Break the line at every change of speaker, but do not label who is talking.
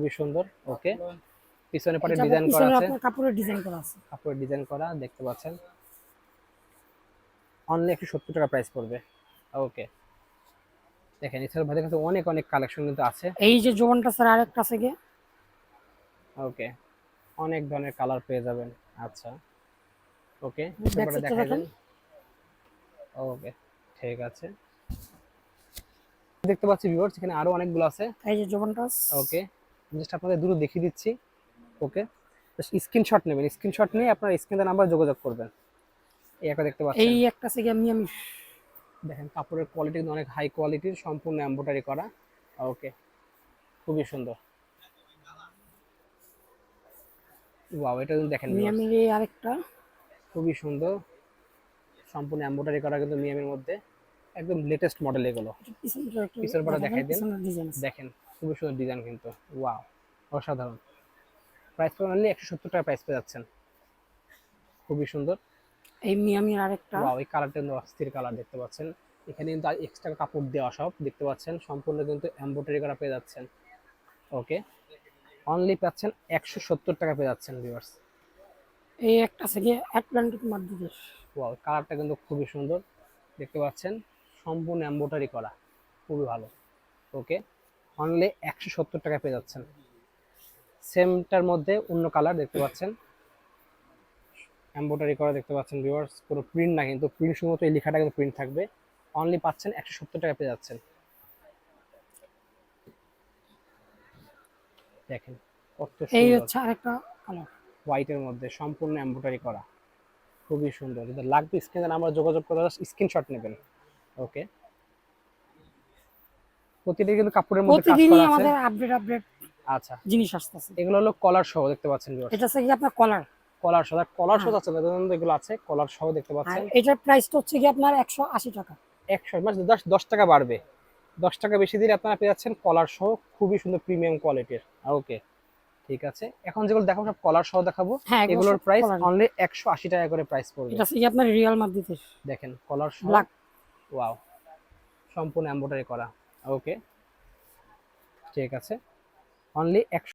খুবই সুন্দর। ওকে, পিছনে পাটে
এটা আবার
ডিজাইন করা
পিছনে
আছে,
আপনার কাপড়ের ডিজাইন করা আছে।
কাপড়ের ডিজাইন করা দেখতে পাচ্ছেন। অনলি 170 টাকা প্রাইস পড়বে। ওকে, দেখেন এছাড়া ভাইদের কাছে অনেক অনেক কালেকশন কিন্তু আছে।
এই যে জোয়ানটা স্যার আরেকটা আছে গিয়ে।
ওকে, অনেক ধরনের কালার পেয়ে যাবেন। আচ্ছা, ওকে,
ব্যাক
পিছনটা
সাইডটা
দেখাই
দেখেন।
দেন। ওকে, ঠিক আছে, দেখতে পাচ্ছি ভিউয়ার্স এখানে আরো অনেকগুলো আছে।
এই যে জোয়ানটা।
ওকে, জাস্ট আপনাদের দ্রুত দেখিয়ে দিচ্ছি। ওকে, জাস্ট স্ক্রিনশট নেবেন, স্ক্রিনশট নিয়ে আপনার স্ক্রিনের নাম্বার যোগাযোগ করবেন। এই একটা দেখতে
এই
পাচ্ছেন,
একটা আছে গিয়ে মিয়ামি।
দেখেন কাপড়ের কোয়ালিটি কিন্তু অনেক হাই কোয়ালিটির, সম্পূর্ণ এমব্রয়ডারি করা। ওকে, খুবই সুন্দর। ওয়াও, এটা কিন্তু দেখেন ভিউয়ার্স,
মিয়ামির এই আরেকটা।
খুবই সুন্দর, সম্পূর্ণ এমব্রয়ডারি করা কিন্তু মিয়ামির মধ্যে, একদম লেটেস্ট মডেল এগুলো।
পিছনটা একটু
পিছনের পাটা
দেখাবেন,
দেখাই দেন।
পিছনের ডিজাইন আছে।
দেখেন খুবই সুন্দর ডিজাইন কিন্তু, ওয়াও, অসাধারণ। প্রাইস পড়বে অনলি 170 টাকা প্রাইস পেয়ে যাচ্ছেন, খুবই সুন্দর।
এই মিয়ামির আরেকটা।
ওয়াও, এই কালারটা কিন্তু অস্থির কালার দেখতে পাচ্ছেন। এখানে কিন্তু এক্সট্রা কাপড় দেওয়া সব দেখতে পাচ্ছেন, সম্পূর্ণ কিন্তু এমব্রয়ডারি করা পেয়ে যাচ্ছেন। ওকে, অনলি পাচ্ছেন 170 টাকা পেয়ে যাচ্ছেন ভিউয়ার্স।
এই একটা আছে গিয়ে আটলান্টিক মাদ্রিদের।
ওয়াও, কালারটা কিন্তু খুবই সুন্দর দেখতে পাচ্ছেন, সম্পূর্ণ এমব্রয়ডারি করা, খুবই ভালো। ওকে, অনলি 170 টাকা পেয়ে যাচ্ছেন। সেমটার মধ্যে অন্য কালার দেখতে পাচ্ছেন, এমব্রয়ডারি করা দেখতে পাচ্ছেন ভিউয়ার্স, কোনো প্রিন্ট না কিন্তু, প্রিন্ট শুধুমাত্র এই লেখাটা কিন্তু প্রিন্ট থাকবে। অনলি পাচ্ছেন 170 টাকা পেয়ে যাচ্ছেন। দেখেন কত
এই
সুন্দর,
হচ্ছে আরেকটা কালার।
হোয়াইটের মধ্যে সম্পূর্ণ এমব্রয়ডারি করা, খুবই সুন্দর। যদি লাগবে স্ক্রিনে আমরা যোগাযোগ করে স্ক্রিনশট নেবেন। ওকে, প্রতিটা কিন্তু কাপড়ের মধ্যে কাজ
প্রতিদিনই
করা আছে।
আমাদের আপডেট আপডেট
আচ্ছা,
জিনিস আসতেছে।
এগুলো হলো কলার সহ দেখতে পাচ্ছেন ভিউয়ার্স,
এটা আছে গিয়ে আপনার কলার।
কলার সহ, কলার সহ
হ্যাঁ।
আছে না, ধরুন এগুলো আছে কলার সহ দেখতে
আর
পাচ্ছেন।
এটার প্রাইসটা হচ্ছে গিয়ে আপনার 180 টাকা।
100 মানে 10 টাকা বাড়বে, 10 টাকা বেশি দিলে আপনারা পেয়ে যাচ্ছেন কলার সহ, খুবই সুন্দর প্রিমিয়াম কোয়ালিটির। ওকে, ঠিক আছে, এখন যেগুলো দেখাবো সব কলার সহ দেখাবো।
হ্যাঁ, এগুলো
এগুলোর
সব
প্রাইস
কলার।
অনলি 180 টাকা করে প্রাইস পড়বে।
এটা আছে গিয়ে আপনার রিয়াল মাদ্রিদের
দেখেন কলার সহ,
ব্ল্যাক।
ওয়াও, সম্পূর্ণ এমব্রয়ডারি করা। ওকে, ঠিক আছে, অনলি 100